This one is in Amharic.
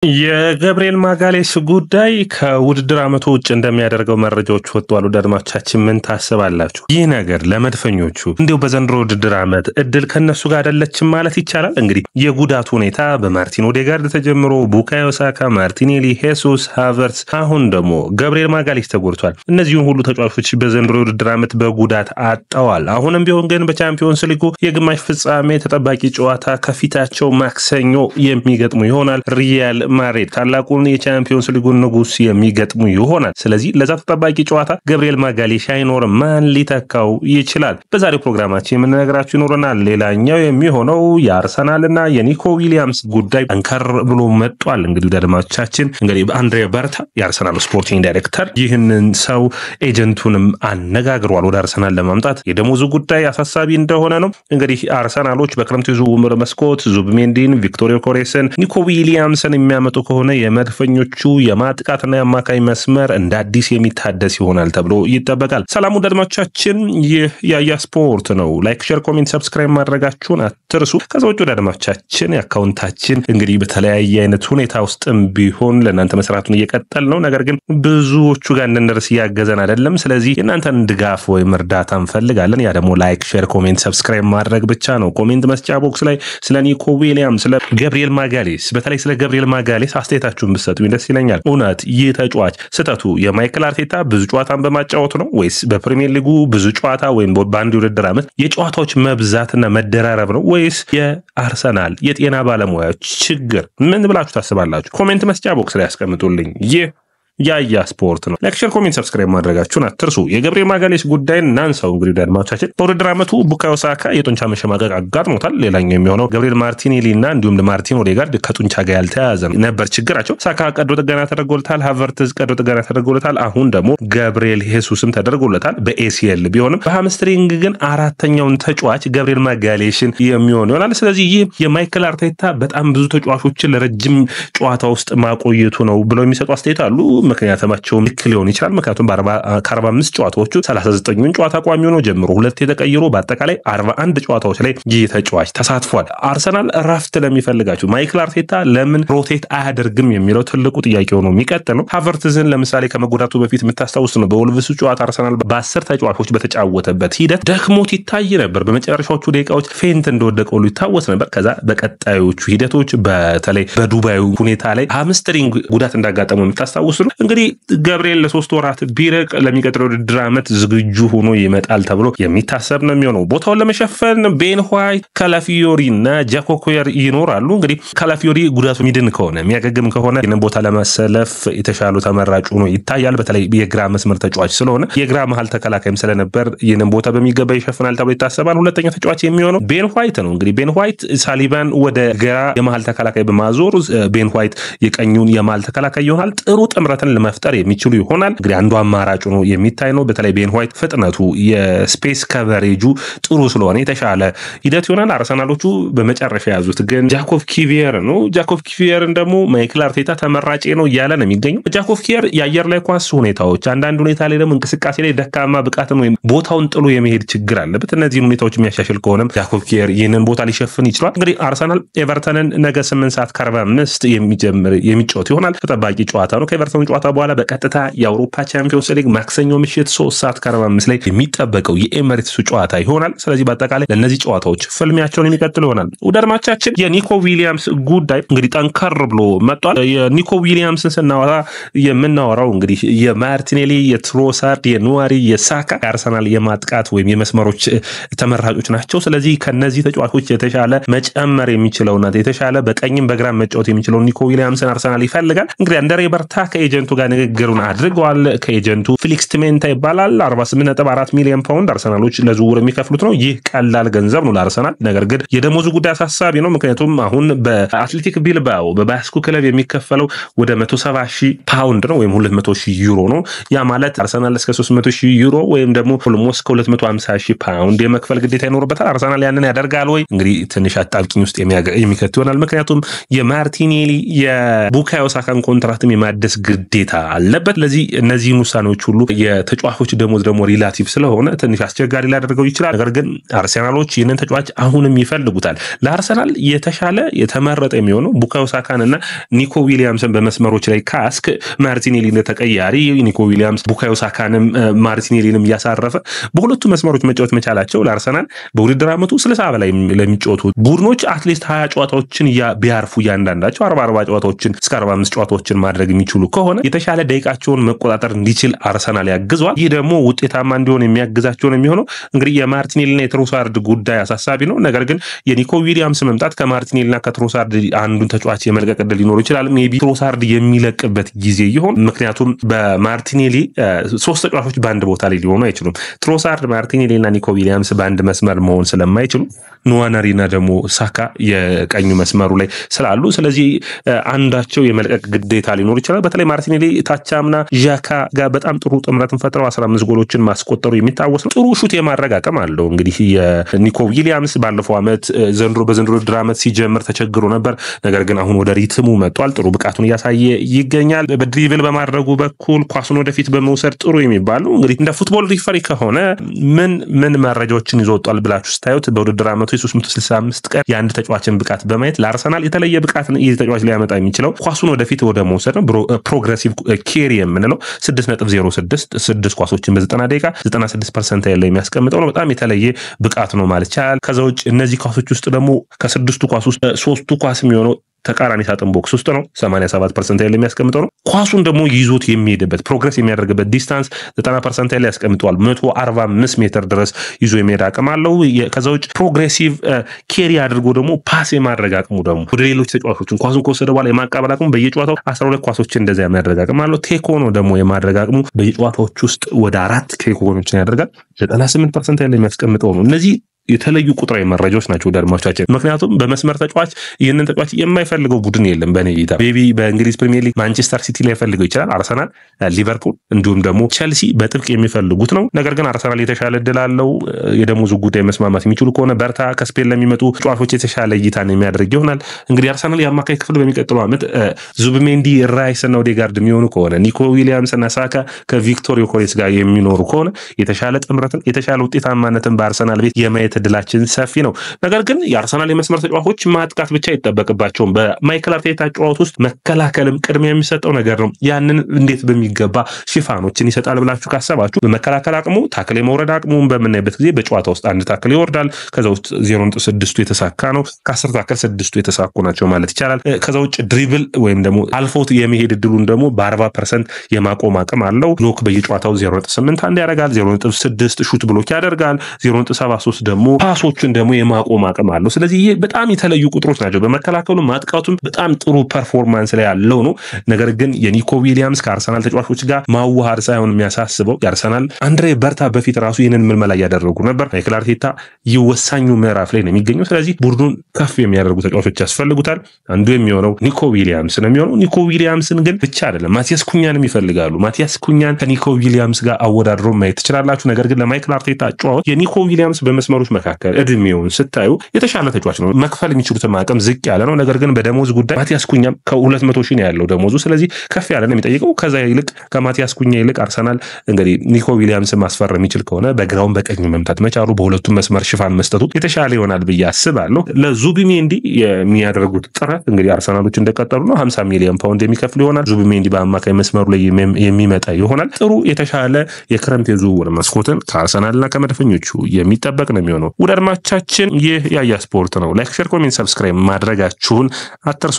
የገብርኤል ማጋሌስ ጉዳይ ከውድድር አመቱ ውጭ እንደሚያደርገው መረጃዎች ወጥቷል። አድማጮቻችን ምን ታስባላችሁ? ይህ ነገር ለመድፈኞቹ እንዲሁ በዘንድሮ ውድድር አመት እድል ከነሱ ጋር አይደለችም ማለት ይቻላል። እንግዲህ የጉዳት ሁኔታ በማርቲን ኦዴጋርድ ተጀምሮ ቡካዮ ሳካ፣ ማርቲኔሊ፣ ሄሱስ፣ ሃቨርትስ አሁን ደግሞ ገብርኤል ማጋሌስ ተጎድቷል። እነዚህን ሁሉ ተጫዋቾች በዘንድሮ ውድድር አመት በጉዳት አጣዋል። አሁንም ቢሆን ግን በቻምፒዮንስ ሊጉ የግማሽ ፍጻሜ ተጠባቂ ጨዋታ ከፊታቸው ማክሰኞ የሚገጥሙ ይሆናል። ሪያል ማድሪድ ታላቁን የቻምፒዮንስ ሊጉን ንጉስ የሚገጥሙ ይሆናል። ስለዚህ ለዛ ተጠባቂ ጨዋታ ገብርኤል ማጋሌስ አይኖር ማን ሊተካው ይችላል? በዛሬው ፕሮግራማችን የምንነግራችሁ ይኖረናል። ሌላኛው የሚሆነው የአርሰናልና የኒኮ ዊሊያምስ ጉዳይ አንከር ብሎ መጥቷል። እንግዲህ አድማጮቻችን በአንድሬ በርታ የአርሰናል ስፖርቲንግ ዳይሬክተር ይህንን ሰው ኤጀንቱንም አነጋግሯል ወደ አርሰናል ለማምጣት። የደሞዙ ጉዳይ አሳሳቢ እንደሆነ ነው። እንግዲህ አርሰናሎች በክረምቱ ዝውውር መስኮት ዙብሜንዲን፣ ቪክቶር ዮኬሬስን፣ ኒኮ ዊሊያምስን የሚያመጡ ከሆነ የመድፈኞቹ የማጥቃትና የአማካይ መስመር እንደ አዲስ የሚታደስ ይሆናል ተብሎ ይጠበቃል። ሰላም አድማጮቻችን፣ ይህ ያያ ስፖርት ነው። ላይክ፣ ሼር፣ ኮሜንት፣ ሰብስክራይብ ማድረጋችሁን አትርሱ። ከዛው ወደ አድማጮቻችን የአካውንታችን እንግዲህ በተለያየ አይነት ሁኔታ ውስጥም ቢሆን ለእናንተ መስራቱን እየቀጠል ነው። ነገር ግን ብዙዎቹ ጋር እንድንደርስ እያገዘን አይደለም። ስለዚህ የእናንተን ድጋፍ ወይም እርዳታ እንፈልጋለን። ያ ደግሞ ላይክ፣ ሼር፣ ኮሜንት፣ ሰብስክራይብ ማድረግ ብቻ ነው። ኮሜንት መስጫ ቦክስ ላይ ስለ ኒኮ ዊሊያምስ፣ ስለ ገብርኤል ማጋሌስ በተለይ ስለ ገብርኤል ማጋሌስ አስተያየታችሁን ብትሰጡኝ ደስ ይለኛል። እውነት ይህ ተጫዋች ስህተቱ የማይክል አርቴታ ብዙ ጨዋታን በማጫወቱ ነው ወይስ በፕሪሚየር ሊጉ ብዙ ጨዋታ ወይም በአንድ ውድድር ዓመት የጨዋታዎች መብዛትና መደራረብ ነው ወይስ የአርሰናል የጤና ባለሙያዎች ችግር? ምን ብላችሁ ታስባላችሁ? ኮሜንት መስጫ ቦክስ ላይ ያስቀምጡልኝ። ይህ ያያ ስፖርት ነው። ላይክ፣ ሼር፣ ኮሜንት፣ ሰብስክራይብ ማድረጋችሁን አትርሱ። የገብርኤል ማጋሌስ ጉዳይን እናንሳው። እንግዲህ አድማጮቻችን በውድድር ዓመቱ ቡካዮ ሳካ የጡንቻ መሸማቀቅ አጋጥሞታል። ሌላኛው የሚሆነው ገብርኤል ማርቲኔሊ እና እንዲሁም ማርቲን ኦዴጋርድ ከጡንቻ ጋር ያልተያያዘ ነበር ችግራቸው። ሳካ ቀዶ ጥገና ተደርጎለታል። ሃቨርትዝ ቀዶ ጥገና ተደርጎለታል። አሁን ደግሞ ገብርኤል ሄሱስም ተደርጎለታል በኤሲኤል ቢሆንም በሃምስትሪንግ ግን አራተኛውን ተጫዋች ገብርኤል ማጋሌስን የሚሆን ይሆናል። ስለዚህ ይህ የማይክል አርቴታ በጣም ብዙ ተጫዋቾችን ለረጅም ጨዋታ ውስጥ ማቆየቱ ነው ብለው የሚሰጡ አስተያየት አሉ። ምክንያቱም ልክ ሊሆን ይችላል። ምክንያቱም ከ45 ጨዋታዎቹ 39ን ጨዋታ ቋሚ ሆኖ ጀምሮ ሁለት የተቀየሩ በአጠቃላይ 41 ጨዋታዎች ላይ ይህ ተጫዋች ተሳትፏል። አርሰናል ረፍት ለሚፈልጋቸው ማይክል አርቴታ ለምን ሮቴት አያደርግም የሚለው ትልቁ ጥያቄ ሆኖ የሚቀጥል ነው። ሃቨርትዝን ለምሳሌ ከመጎዳቱ በፊት የምታስታውስ ነው። በወልቭሱ ጨዋታ አርሰናል በ10 ተጫዋቾች በተጫወተበት ሂደት ደክሞት ይታይ ነበር። በመጨረሻዎቹ ደቂቃዎች ፌንት እንደወደቀው ይታወስ ነበር። ከዛ በቀጣዮቹ ሂደቶች በተለይ በዱባዩ ሁኔታ ላይ ሃምስትሪንግ ጉዳት እንዳጋጠመው የምታስታውስ ነው። እንግዲህ ገብርኤል ለ3 ወራት ቢረቅ ለሚቀጥለው ውድድር ዓመት ዝግጁ ሆኖ ይመጣል ተብሎ የሚታሰብ ነው የሚሆነው። ቦታውን ለመሸፈን ቤን ዋይት፣ ካላፊዮሪ እና ጃኮኮየር ይኖራሉ። እንግዲህ ካላፊዮሪ ጉዳቱ ሚድን ከሆነ የሚያገግም ከሆነ ይህንን ቦታ ለመሰለፍ የተሻሉ ተመራጭ ሆኖ ይታያል። በተለይ የግራ መስመር ተጫዋች ስለሆነ የግራ መሀል ተከላካይም ስለነበር ይህንን ቦታ በሚገባ ይሸፍናል ተብሎ ይታሰባል። ሁለተኛው ተጫዋች የሚሆነው ቤን ዋይት ነው። እንግዲህ ቤን ዋይት ሳሊባን ወደ ግራ የመሀል ተከላካይ በማዞር ቤን ዋይት የቀኙን የመሀል ተከላካይ ይሆናል። ጥሩ ጥምረትን ለመፍጠር የሚችሉ ይሆናል። እንግዲህ አንዱ አማራጭ ነው የሚታይ ነው። በተለይ ቤን ዋይት ፍጥነቱ የስፔስ ከቨሬጁ ጥሩ ስለሆነ የተሻለ ሂደት ይሆናል። አርሰናሎቹ በመጨረሻ ያዙት ግን ጃኮብ ኪቪየር ነው። ጃኮብ ኪቪየርን ደግሞ ማይክል አርቴታ ተመራጭ ነው እያለ ነው የሚገኘው። ጃኮብ ኪቪየር የአየር ላይ ኳስ ሁኔታዎች፣ አንዳንድ ሁኔታ ላይ ደግሞ እንቅስቃሴ ላይ ደካማ ብቃትን ወይም ቦታውን ጥሎ የመሄድ ችግር አለበት። እነዚህን ሁኔታዎች የሚያሻሽል ከሆነም ጃኮብ ኪቪየር ይህንን ቦታ ሊሸፍን ይችላል። እንግዲህ አርሰናል ኤቨርተንን ነገ 8:45 የሚጫወት ይሆናል። ተጠባቂ ጨዋታ ነው። ከኤቨርተን ጨዋታ በኋላ በቀጥታ የአውሮፓ ቻምፒዮንስ ሊግ ማክሰኞ ምሽት 3:45 ላይ የሚጠበቀው የኤሜሬትሱ ጨዋታ ይሆናል። ስለዚህ በአጠቃላይ ለእነዚህ ጨዋታዎች ፍልሚያቸውን የሚቀጥሉ ይሆናል። ወደ አድማቻችን የኒኮ ዊሊያምስ ጉዳይ እንግዲህ ጠንከር ብሎ መጥቷል። የኒኮ ዊሊያምስን ስናወራ የምናወራው እንግዲህ የማርቲኔሊ፣ የትሮሳርድ፣ የኑዋሪ፣ የሳካ የአርሰናል የማጥቃት ወይም የመስመሮች ተመራጮች ናቸው። ስለዚህ ከነዚህ ተጫዋቾች የተሻለ መጨመር የሚችለውና የተሻለ በቀኝም በግራም መጫወት የሚችለው ኒኮ ዊሊያምስን አርሰናል ይፈልጋል። እንግዲህ አንድሬ በርታ ከኤጀንቱ ጋር ንግግሩን አድርገዋል። ከኤጀንቱ ፊሊክስ ቲሜንታ ይባላል። 48.4 ሚሊዮን ፓውንድ አርሰናሎች ለዝውውር የሚከፍሉት ነው። ይህ ቀላል ገንዘብ ነው ለአርሰናል። ነገር ግን የደሞዙ ጉዳይ አሳሳቢ ነው። ምክንያቱም አሁን በአትሌቲክ ቢልባኦ በባስኩ ክለብ የሚከፈለው ወደ 170,000 ፓውንድ ነው ወይም 200,000 ዩሮ ነው። ያ ማለት አርሰናል እስከ 300,000 ዩሮ ወይም ደግሞ ኦልሞስት ከ250,000 ፓውንድ የመክፈል ግዴታ ይኖርበታል። አርሰናል ያንን ያደርጋል ወይ? እንግዲህ ትንሽ አጣብቂኝ ውስጥ የሚከት ይሆናል። ምክንያቱም የማርቲኔሊ የቡካዮ ሳካን ኮንትራክትም የማደስ ግድ ግዴታ አለበት። ለዚህ እነዚህን ውሳኔዎች ሁሉ የተጫዋቾች ደሞዝ ደግሞ ሪላቲቭ ስለሆነ ትንሽ አስቸጋሪ ሊያደርገው ይችላል። ነገር ግን አርሰናሎች ይህንን ተጫዋች አሁንም ይፈልጉታል። ለአርሰናል የተሻለ የተመረጠ የሚሆነው ቡካዮ ሳካን እና ኒኮ ዊሊያምስን በመስመሮች ላይ ካስክ ማርቲኔሊ ተቀያሪ ኒኮ ዊሊያምስ ቡካዮ ሳካንም ማርቲኔሊንም እያሳረፈ በሁለቱ መስመሮች መጫወት መቻላቸው ለአርሰናል በውድድር ዓመቱ 60 በላይ ለሚጫወቱ ቡድኖች አትሊስት 20 ጨዋታዎችን ቢያርፉ እያንዳንዳቸው 40 ጨዋታዎችን እስከ 45 ጨዋታዎችን ማድረግ የሚችሉ ከሆነ የተሻለ ደቂቃቸውን መቆጣጠር እንዲችል አርሰናል ያግዟል። ይህ ደግሞ ውጤታማ እንዲሆን የሚያግዛቸው ነው የሚሆነው። እንግዲህ የማርቲኔሊና የትሮሳርድ ጉዳይ አሳሳቢ ነው። ነገር ግን የኒኮ ዊሊያምስ መምጣት ከማርቲኔሊና ከትሮሳርድ አንዱን ተጫዋች የመልቀቅ ዕድል ሊኖር ይችላል። ሜቢ ትሮሳርድ የሚለቅበት ጊዜ ይሆን? ምክንያቱም በማርቲኔሊ 3 ተጫዋቾች በአንድ ቦታ ላይ ሊሆኑ አይችሉም። ትሮሳርድ፣ ማርቲኔሊና ኒኮ ዊሊያምስ በአንድ መስመር መሆን ስለማይችሉ ኑዋነሪና ደግሞ ሳካ የቀኙ መስመሩ ላይ ስላሉ ስለዚህ አንዳቸው የመልቀቅ ግዴታ ሊኖር ይችላል። በተለይ ማርቲኔሊ ታቻምና ዣካ ጋር በጣም ጥሩ ጥምረትን ፈጥረው 15 ጎሎችን ማስቆጠሩ የሚታወስ ነው። ጥሩ ሹት የማድረግ አቅም አለው። እንግዲህ የኒኮ ዊሊያምስ ባለፈው ዓመት በዘንድሮ ድራመት ሲጀምር ተቸግሮ ነበር። ነገር ግን አሁን ወደ ሪትሙ መጥቷል። ጥሩ ብቃቱን እያሳየ ይገኛል። በድሪብል በማድረጉ በኩል ኳሱን ወደፊት በመውሰድ ጥሩ የሚባል ነው። እንግዲህ እንደ ፉትቦል ሪፈሪ ከሆነ ምን መረጃዎችን ይዞ ወጣል ብላችሁ ስታዩት በውድድር ዓመቱ የ365 ቀን የአንድ ተጫዋችን ብቃት በማየት ለአርሰናል የተለየ ብቃት ይህ ተጫዋች ሊያመጣ የሚችለው ኳሱን ወደፊት ወደ መውሰድ ነው። ፕሮግሬሲቭ ኬሪ የምንለው 6.06 6 ኳሶችን በ90 ደቂቃ 96% ያለው የሚያስቀምጠው ነው። በጣም የተለየ ብቃት ነው ማለት ይቻላል። ከዛ ውጭ እነዚህ ኳሶች ውስጥ ደግሞ ከ6ቱ ኳስ ውስጥ 3ቱ ኳስ የሚሆነው ተቃራኒ ሳጥን ቦክስ ውስጥ ነው። 87% ያለው የሚያስቀምጠው ነው። ኳሱን ደግሞ ይዞት የሚሄድበት ፕሮግሬስ የሚያደርግበት ዲስታንስ 90% ያለው ያስቀምጠዋል። 145 ሜትር ድረስ ይዞ የሚሄድ አቅም አለው። ከዛ ውጭ ፕሮግሬሲቭ ኬሪ አድርጎ ደግሞ ፓስ የማድረግ አቅሙ ደግሞ ወደ ሌሎች ተጫዋቾችን ኳሱን ከወሰደ በኋላ የማቀበል አቅሙ በየጨዋታው 12 ኳሶችን እንደዛ የሚያደርግ አቅም አለው። ቴኮኖ ደግሞ የማድረግ አቅሙ በየጨዋታዎች ውስጥ ወደ 4 ቴኮኖችን ያደርጋል። 98% ያለው የሚያስቀምጠው ነው። እነዚህ የተለዩ ቁጥራዊ መረጃዎች ናቸው አድማጮቻችን። ምክንያቱም በመስመር ተጫዋች ይህንን ተጫዋች የማይፈልገው ቡድን የለም። በኔ እይታ ቤቢ በእንግሊዝ ፕሪሚየር ሊግ ማንቸስተር ሲቲ ላይ ፈልገው ይችላል። አርሰናል፣ ሊቨርፑል እንዲሁም ደግሞ ቸልሲ በጥብቅ የሚፈልጉት ነው። ነገር ግን አርሰናል የተሻለ እድል አለው። የደሞዙ ጉዳይ መስማማት የሚችሉ ከሆነ በርታ ከስፔን ለሚመጡ ተጫዋቾች የተሻለ እይታን የሚያደርግ ይሆናል። እንግዲህ አርሰናል የአማካይ ክፍል በሚቀጥለው ዓመት ዙብሜንዲ፣ ራይስ እና ኦዴጋርድ የሚሆኑ ከሆነ ኒኮ ዊሊያምስ እና ሳካ ከቪክቶር ዮኬሬስ ጋር የሚኖሩ ከሆነ የተሻለ ጥምረትን የተሻለ ውጤታማነትን በአርሰናል ቤት የማየት እድላችን ሰፊ ነው። ነገር ግን የአርሰናል የመስመር ተጫዋቾች ማጥቃት ብቻ አይጠበቅባቸውም። በማይክል አርቴታ ጨዋታ ውስጥ መከላከልም ቅድሚያ የሚሰጠው ነገር ነው። ያንን እንዴት በሚገባ ሽፋኖችን ይሰጣል ብላችሁ ካሰባችሁ በመከላከል አቅሙ ታክል የመውረድ አቅሙን በምናይበት ጊዜ በጨዋታ ውስጥ አንድ ታክል ይወርዳል። ከዛ ውስጥ 0.6ቱ የተሳካ ነው። ከ10 ታክል 6ቱ የተሳኩ ናቸው ማለት ይቻላል። ከዛ ውጭ ድሪብል ወይም ደግሞ አልፎት የመሄድ እድሉን ደግሞ በ40% የማቆም አቅም አለው። ብሎክ በየጨዋታው 0.8 አንድ ያደርጋል። 0.6 ሹት ብሎክ ያደርጋል። 0.73 ደግሞ ፓሶችን ደግሞ የማቆም አቅም አለው። ስለዚህ ይሄ በጣም የተለዩ ቁጥሮች ናቸው። በመከላከሉ ማጥቃቱም በጣም ጥሩ ፐርፎርማንስ ላይ ያለው ነው። ነገር ግን የኒኮ ዊሊያምስ ከአርሰናል ተጫዋቾች ጋር ማዋሃድ ሳይሆን የሚያሳስበው የአርሰናል አንድሬ በርታ በፊት ራሱ ይህንን ምልመላ እያደረጉ ነበር። ማይክል አርቴታ ይወሳኙ ምዕራፍ ላይ ነው የሚገኘው። ስለዚህ ቡድኑን ከፍ የሚያደርጉ ተጫዋቾች ያስፈልጉታል። አንዱ የሚሆነው ኒኮ ዊሊያምስ ነው የሚሆነው። ኒኮ ዊሊያምስን ግን ብቻ አይደለም ማቲያስ ኩኛንም ይፈልጋሉ። ማቲያስ ኩኛን ከኒኮ ዊሊያምስ ጋር አወዳድሮ ማየት ትችላላችሁ። ነገር ግን ለማይክል አርቴታ ጨዋታ የኒኮ ዊሊያምስ በመስመሮች መካከል እድሜውን ስታዩ የተሻለ ተጫዋች ነው። መክፈል የሚችሉትን አቅም ዝቅ ያለ ነው። ነገር ግን በደሞዝ ጉዳይ ማቲያስ ኩኛም ከ200 ሺህ ነው ያለው ደሞዙ። ስለዚህ ከፍ ያለ ነው የሚጠይቀው። ከዛ ይልቅ ከማቲያስ ኩኛ ይልቅ አርሰናል እንግዲህ ኒኮ ዊሊያምስ ማስፈር የሚችል ከሆነ በግራውን በቀኝ መምታት መቻሉ በሁለቱም መስመር ሽፋን መስጠቱ የተሻለ ይሆናል ብዬ አስባለሁ። ለዙቢሜንዲ የሚያደርጉት ጥረት እንግዲህ አርሰናሎች እንደቀጠሉ ነው። 50 ሚሊዮን ፓውንድ የሚከፍል ይሆናል። ዙቢሜንዲ በአማካይ መስመሩ ላይ የሚመጣ ይሆናል። ጥሩ የተሻለ የክረምት የዝውውር መስኮትን ከአርሰናልና ከመድፈኞቹ የሚጠበቅ ነው የሚሆነው። ውድ አድማጮቻችን ይህ ያያ ስፖርት ነው። ላይክ፣ ሼር፣ ኮሜንት፣ ሰብስክራይብ ማድረጋችሁን አትርሱ።